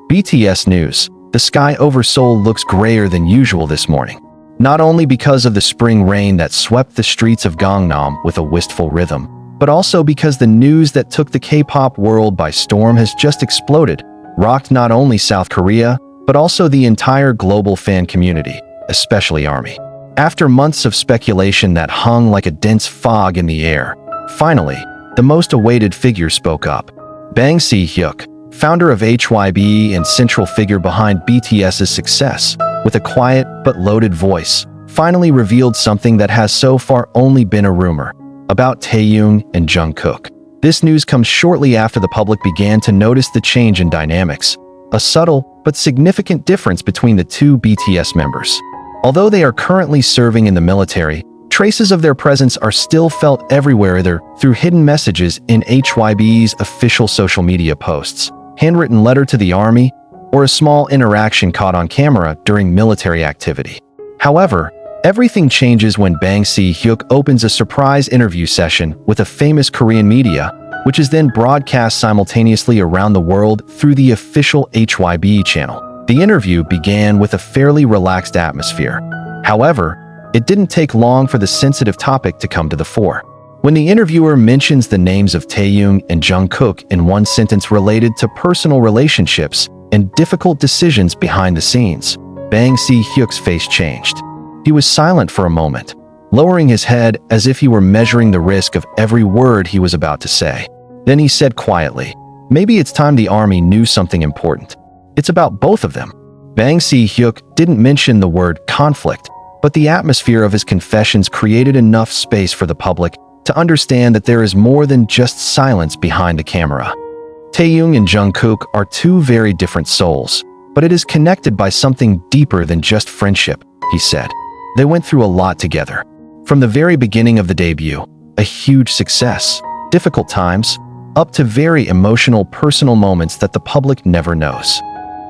BTS news. The sky over Seoul looks grayer than usual this morning. Not only because of the spring rain that swept the streets of Gangnam with a wistful rhythm, but also because the news that took the K-pop world by storm has just exploded, rocked not only South Korea, but also the entire global fan community, especially ARMY. After months of speculation that hung like a dense fog in the air, finally, the most awaited figure spoke up. Bang Si Hyuk, founder of HYB and central figure behind BTS's success, with a quiet but loaded voice, finally revealed something that has so far only been a rumor about Taehyung and Jungkook. This news comes shortly after the public began to notice the change in dynamics, a subtle but significant difference between the two BTS members. Although they are currently serving in the military, traces of their presence are still felt everywhere, either through hidden messages in HYB's official social media posts, handwritten letter to the army, or a small interaction caught on camera during military activity. However, everything changes when Bang Si Hyuk opens a surprise interview session with a famous Korean media, which is then broadcast simultaneously around the world through the official HYB channel. The interview began with a fairly relaxed atmosphere. However, it didn't take long for the sensitive topic to come to the fore. When the interviewer mentions the names of Taehyung and Jungkook in one sentence related to personal relationships and difficult decisions behind the scenes, Bang Si Hyuk's face changed. He was silent for a moment, lowering his head as if he were measuring the risk of every word he was about to say. Then he said quietly, "Maybe it's time the army knew something important. It's about both of them." Bang Si Hyuk didn't mention the word conflict, but the atmosphere of his confessions created enough space for the public to understand that there is more than just silence behind the camera. Taehyung and Jungkook are two very different souls, but it is connected by something deeper than just friendship, he said. They went through a lot together. From the very beginning of the debut, a huge success, difficult times, up to very emotional personal moments that the public never knows.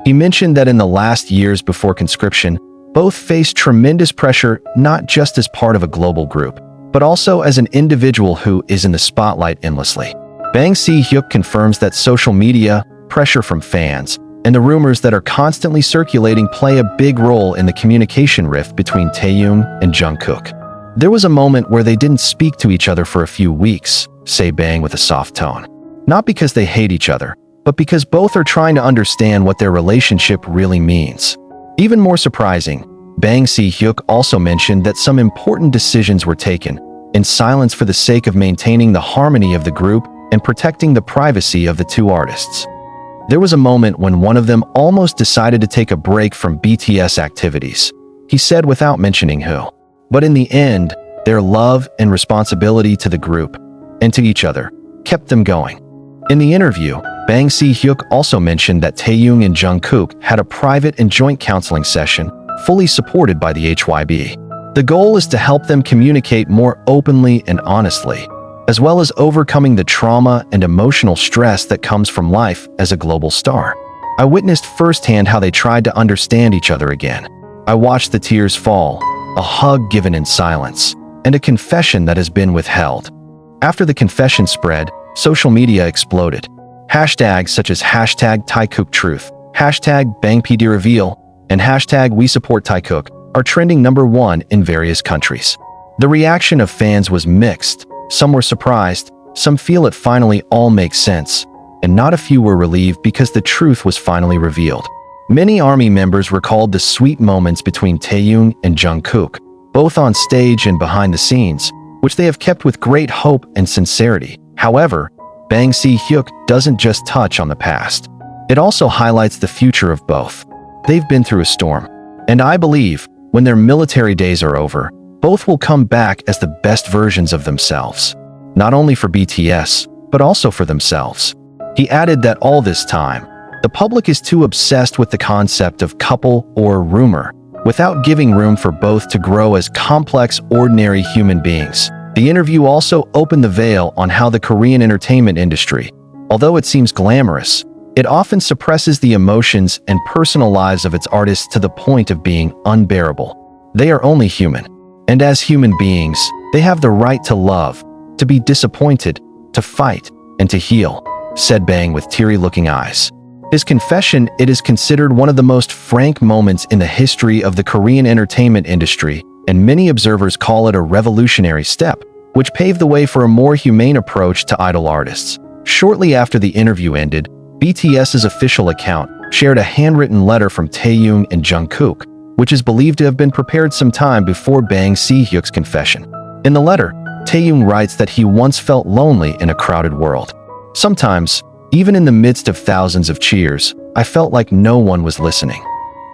He mentioned that in the last years before conscription, both faced tremendous pressure not just as part of a global group, but also as an individual who is in the spotlight endlessly. Bang Si Hyuk confirms that social media, pressure from fans, and the rumors that are constantly circulating play a big role in the communication rift between Taehyung and Jungkook. There was a moment where they didn't speak to each other for a few weeks, say Bang with a soft tone. Not because they hate each other, but because both are trying to understand what their relationship really means. Even more surprising, Bang Si Hyuk also mentioned that some important decisions were taken in silence for the sake of maintaining the harmony of the group and protecting the privacy of the two artists. There was a moment when one of them almost decided to take a break from BTS activities, he said without mentioning who. But in the end, their love and responsibility to the group, and to each other, kept them going. In the interview, Bang Si Hyuk also mentioned that Taehyung and Jungkook had a private and joint counseling session, fully supported by the HYB. The goal is to help them communicate more openly and honestly, as well as overcoming the trauma and emotional stress that comes from life as a global star. I witnessed firsthand how they tried to understand each other again. I watched the tears fall, a hug given in silence, and a confession that has been withheld. After the confession spread, social media exploded. Hashtags such as hashtag #TaeKookTruth, hashtag BangPDReveal, and hashtag WeSupportTaeKook are trending #1 in various countries. The reaction of fans was mixed. Some were surprised, some feel it finally all makes sense, and not a few were relieved because the truth was finally revealed. Many ARMY members recalled the sweet moments between Taehyung and Jungkook, both on stage and behind the scenes, which they have kept with great hope and sincerity. However, Bang Si Hyuk doesn't just touch on the past. It also highlights the future of both. They've been through a storm, and I believe, when their military days are over, both will come back as the best versions of themselves, not only for BTS, but also for themselves. He added that all this time, the public is too obsessed with the concept of couple or rumor, without giving room for both to grow as complex, ordinary human beings. The interview also opened the veil on how the Korean entertainment industry, although it seems glamorous, it often suppresses the emotions and personal lives of its artists to the point of being unbearable. They are only human. And as human beings, they have the right to love, to be disappointed, to fight, and to heal, said Bang with teary-looking eyes. His confession, it is considered one of the most frank moments in the history of the Korean entertainment industry, and many observers call it a revolutionary step, which paved the way for a more humane approach to idol artists. Shortly after the interview ended, BTS's official account shared a handwritten letter from Taehyung and Jungkook, which is believed to have been prepared some time before Bang Si Hyuk's confession. In the letter, Taehyung writes that he once felt lonely in a crowded world. Sometimes, even in the midst of thousands of cheers, I felt like no one was listening.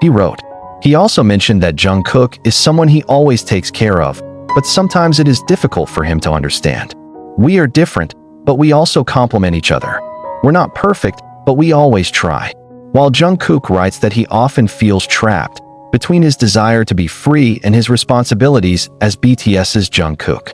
He wrote. He also mentioned that Jungkook is someone he always takes care of, but sometimes it is difficult for him to understand. We are different, but we also complement each other. We're not perfect, but we always try. While Jungkook writes that he often feels trapped between his desire to be free and his responsibilities as BTS's Jungkook.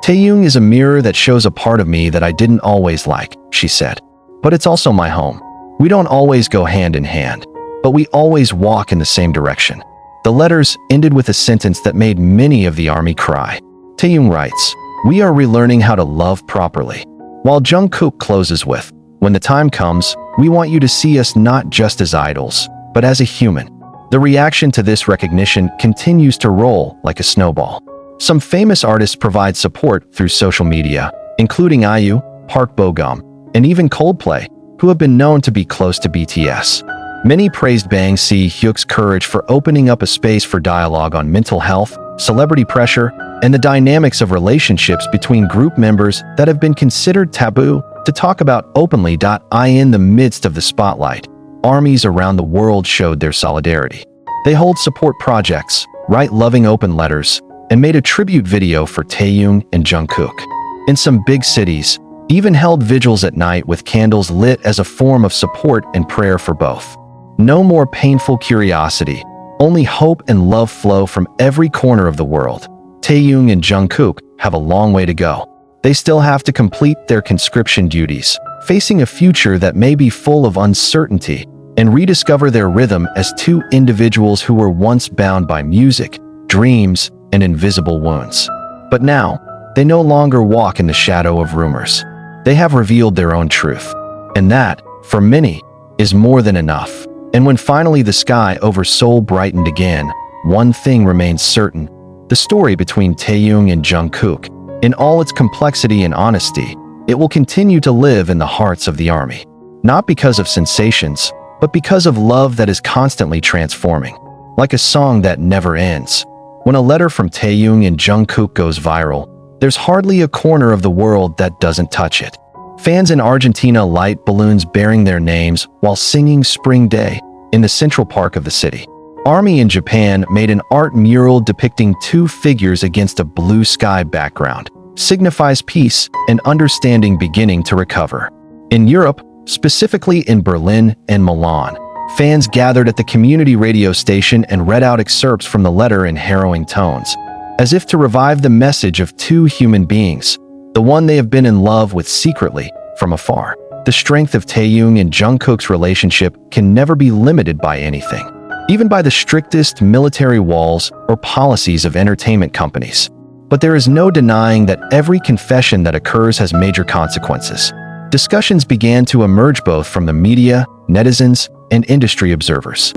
Taehyung is a mirror that shows a part of me that I didn't always like, she said. But it's also my home. We don't always go hand in hand, but we always walk in the same direction. The letters ended with a sentence that made many of the army cry. Taehyung writes, "We are relearning how to love properly." While Jungkook closes with, "When the time comes, we want you to see us not just as idols, but as a human." The reaction to this recognition continues to roll like a snowball. Some famous artists provide support through social media, including IU, Park Bo-gum, and even Coldplay, who have been known to be close to BTS. Many praised Bang Si Hyuk's courage for opening up a space for dialogue on mental health, celebrity pressure, and the dynamics of relationships between group members that have been considered taboo to talk about openly. In the midst of the spotlight, armies around the world showed their solidarity. They hold support projects, write loving open letters, and made a tribute video for Taehyung and Jungkook. In some big cities, even held vigils at night with candles lit as a form of support and prayer for both. No more painful curiosity, only hope and love flow from every corner of the world. Taehyung and Jungkook have a long way to go. They still have to complete their conscription duties, facing a future that may be full of uncertainty, and rediscover their rhythm as two individuals who were once bound by music, dreams, and invisible wounds. But now, they no longer walk in the shadow of rumors. They have revealed their own truth. And that, for many, is more than enough. And when finally the sky over Seoul brightened again, one thing remains certain: the story between Taehyung and Jungkook, in all its complexity and honesty, it will continue to live in the hearts of the army. Not because of sensations, but because of love that is constantly transforming. Like a song that never ends. When a letter from Taehyung and Jungkook goes viral, there's hardly a corner of the world that doesn't touch it. Fans in Argentina light balloons bearing their names while singing Spring Day in the Central Park of the city. Army in Japan made an art mural depicting two figures against a blue sky background. Signifies peace and understanding beginning to recover. In Europe, specifically in Berlin and Milan, fans gathered at the community radio station and read out excerpts from the letter in harrowing tones, as if to revive the message of two human beings, the one they have been in love with secretly, from afar. The strength of Taehyung and Jungkook's relationship can never be limited by anything, even by the strictest military walls or policies of entertainment companies. But there is no denying that every confession that occurs has major consequences. Discussions began to emerge both from the media, netizens, and industry observers.